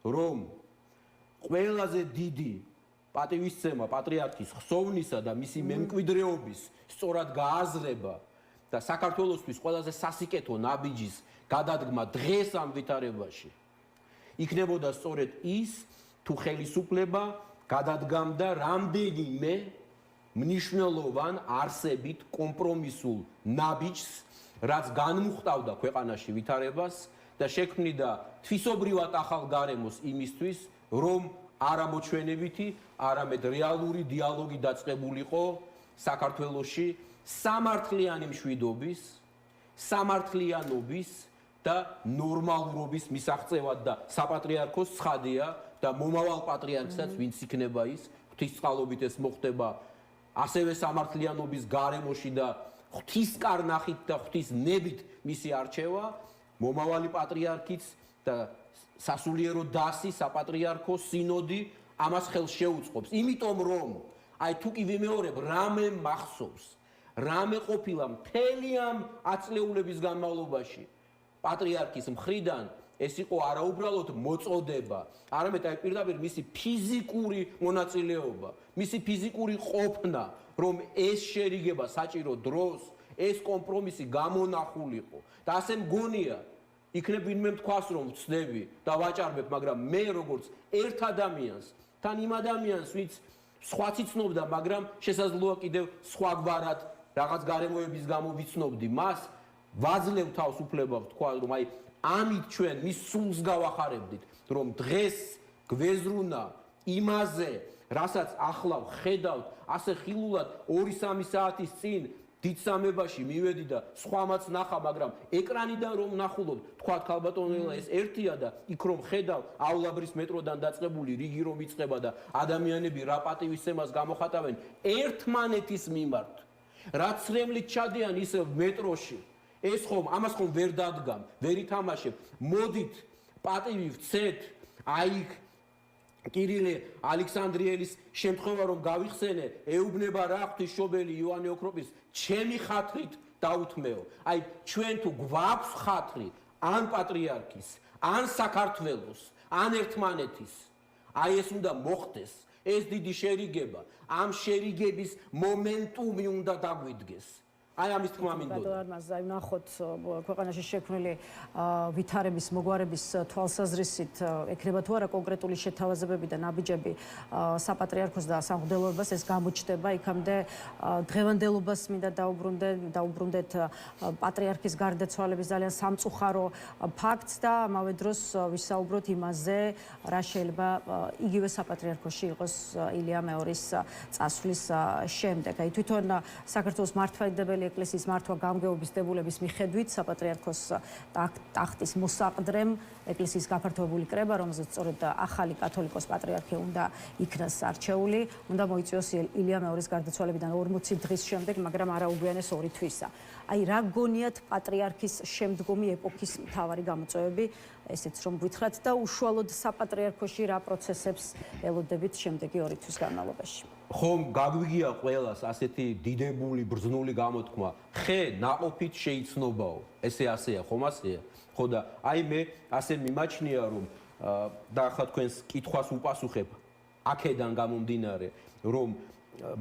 რომ ყველაზე დიდი პატივისცემა პატრიარქის ხსოვნისა და მისი მემკვიდრეობის სწორად გააზრება და საქართველოსთვის ყველაზე სასიკეთო ნაბიჯის გადადგმა დღეს ამ ვითარებაში იქნებოდა სწორედ ის, თუ ხელისუფლება გადადგამდა რამდენიმე მნიშვნელოვან არსებით კომპრომისულ ნაბიჯს, რაც განმუხტავდა ქვეყანაში ვითარებას და შექმნიდა თვისობრივად ახალ გარემოს იმისთვის, რომ არა მოჩვენებითი, არამედ რეალური დიალოგი დაწყებულიყო საქართველოში სამართლიანი მშვიდობის, სამართლიანობის და ნორმალურობის მისაღწევად და საპატრიარქოს ცხადია და მომავალ პატრიარქსაც ვინც იქნება ის ღვთისწყალობით ეს მოხდება ასევე სამართლიანობის გარემოში და ღვთისკარნახით და ღვთისნებით მისი არჩევა მომავალი პატრიარქიც და სასულიერო დასი საპატრიარქო სინოდი ამას ხელს შეუწყობს იმიტომ რომ აი თუ კი ვიმეორებ რამე მახსოვს რამე ყოფილა მთელი ამ აწლეულების განმავლობაში პატრიარქის მხრიდან ეს იყო არაუბრალოდ მოწოდება, არამედ აი პირდაპირ მისი ფიზიკური მონაწილეობა, მისი ფიზიკური ყოფნა, რომ ეს შერიგება საჭირო დროს, ეს კომპრომისი გამონახულიყო და ასე მგონია, იქნებ ვინმე თქვას რომ ვცდები და ვაჭარბებ, მაგრამ მე როგორც ერთ ადამიანს, თან იმ ადამიანს, ვინც სხვაც იცნობდა, მაგრამ შესაძლოა კიდევ სხვაგვარად რაღაც გარემოების გამო ვიცნობდი მას, ვაძლევ თავს უფლება ვთქვა, რომ აი ამით ჩვენ მის სულს გავახარებდით, რომ დღეს გვეზრუნა იმაზე, რასაც ახლა ვხედავთ, ასე ხილულად 2-3 საათის წინ დიდსამებაში მივედი და სხვამაც ნახა, მაგრამ ეკრანიდან რომ ნახულობ, თქვა ქალბატონელა ეს ერთია და იქ რომ ხედავ აულაბრის მეტროდან დაწყებული რიგი რომ იწყება და ადამიანები რა პატივისცემას გამოხატავენ ერთმანეთის მიმართ. რაც რემლით ჩადიან ისევ მეტროში ეს ხომ ამას ხომ ვერ დადგამ, ვერ ითამაშებ. მოდით პატივი ვცეთ, აი კირილე ალექსანდრიელის შემთხვევა რომ გავიხსენე, ეუბნება რა ღვთისმშობელი იოანე ოქროპის, ჩემი ხათრით დაუთმეო. აი ჩვენ თუ გვაქვს ხათრი ან პატრიარქის, ან საქართველოს, ან ერთმანეთის, აი ეს უნდა მოხდეს, ეს დიდი შერიგება, ამ შერიგების მომენტუმი უნდა დაგვიდგეს. აი ამის თქმა მინდოდა. აი ნახოთ ქვეყანაში შექმნილი ვითარების მოგვარების თვალსაზრისით ეკრება თუ არა კონკრეტული შეთავაზებები და ნაბიჯები საპატრიარქოს და სამღვდელოებას ეს გამოჩნდება იქამდე დღევანდელობას მინდა დაუბრუნდეთ პატრიარქის გარდაცვალების ძალიან სამწუხარო ფაქტს და ამავე დროს ვისაუბროთ იმაზე რა შეიძლება იგივე საპატრიარქოში იყოს ილია მეორის წასვლის შემდეგ. აი თვითონ საქართველოს მართლმადიდებელი ეკლესიის მართვა გამგეობის დებულების მიხედვით საპატრიარქოს ტახტის მოსაყდრემ ეკლესიის გაფართოებული კრება, რომელზეც სწორედ ახალი კათოლიკოს პატრიარქი უნდა იქნას არჩეული, უნდა მოიწვიოს ილია მეორის გარდაცვალებიდან 40 დღის შემდეგ, მაგრამ არა უგვიანეს 2 თვისა. აი რა გონიათ პატრიარქის შემდგომი ეპოქის მთავარი გამოწვევები, ესეც რომ გითხრათ და უშუალოდ საპატრიარქოში რა პროცესებს ელოდებით შემდეგი 2 თვის განმავლობაში. ხომ გაგვიგია ყველას ასეთი დიდებული ბრძნული გამოთქმა, ხე ნაყოფით შეიცნობაო. ესე ასეა, ხომ ასეა? ხო და აი მე ასე მიმაჩნია რომ და ახლა თქვენს კითხვას უპასუხებ აქედან გამომდინარე, რომ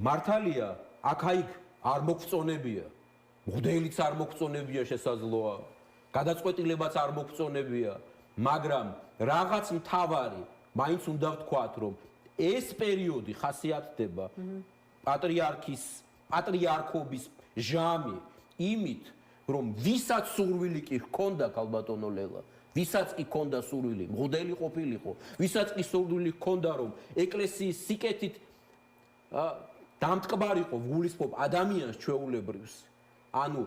მართალია აქ-აიქ არ მოგწონებია, მღვდელიც არ მოგწონებია შესაძლოა, გადაწყვეტილებაც არ მოგწონებია, მაგრამ რაღაც მთავარი მაინც უნდა ვთქვათ, რომ ეს პერიოდი ხასიათდება პატრიარქობის ჟამი იმით, რომ ვისაც სურვილი კი ჰქონდა ქალბატონო ლელა, ვისაც კი ჰქონდა სურვილი, მღვდელი ყოფილიყო, ვისაც კი სურვილი ჰქონდა, რომ ეკლესიის სიკეთით დამტკბარიყო, ვგულისხმობ ადამიანს ჩვეულებრივს, ანუ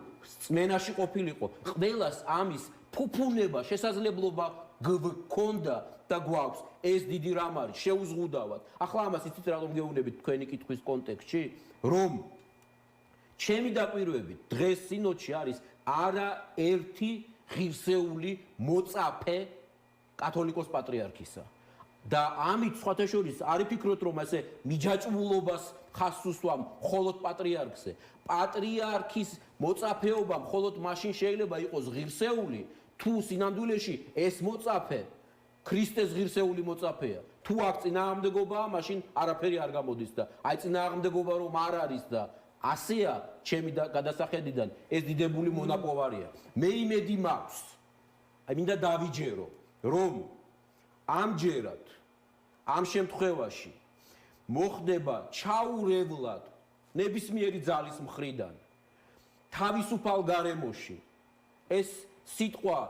წმენაში ყოფილიყო, ყველას ამის ფუფუნება, შესაძლებლობა გქონდა და გვაქვს ეს დიდი რამ არის შეუზღუდავად. ახლა ამას იცით რატომ გეუბნებით თქვენი კითხვის კონტექსტში, რომ ჩემი დაკვირვებით დღეს სინოდში არის არაერთი ღირსეული მოწაფე კათოლიკოს პატრიარქისა. და ამით სხვათა შორის არ იფიქროთ რომ ასე მიჯაჭვულობას ხაზს უსვამ მხოლოდ პატრიარქზე. პატრიარქის მოწაფეობა მხოლოდ მაშინ შეიძლება იყოს ღირსეული, თუ სინამდვილეში ეს მოწაფე ქრისტეს ღირსეული მოწაფეა. თუ აქ წინააღმდეგობაა, მაშინ არაფერი არ გამოდის და აი წინააღმდეგობა რომ არ არის და ასეა ჩემი გადასახედიდან ეს დიდებული მონაპოვარია. მე იმედი მაქვს. აი მინდა დავიჯერო, რომ ამჯერად ამ შემთხვევაში მოხდება ჩაურევლად ნებისმიერი ძალის მხრიდან თავისუფალ გარემოში ეს სიტყვა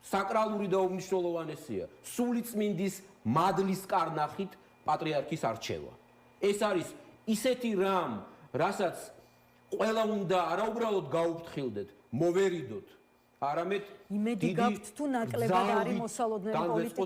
საკრალური და უმნიშვნელოვანესია სულიწმინდის მადლის კარნახით პატრიარქის არჩევა. ეს არის ისეთი რამ, რასაც ყველა უნდა არაუბრალოდ გაუფრთხილდეთ, მოვერიდოთ, არამედ იმედი გაქვთ თუ ნაკლებად არის მოსალოდნელი პოლიტიკა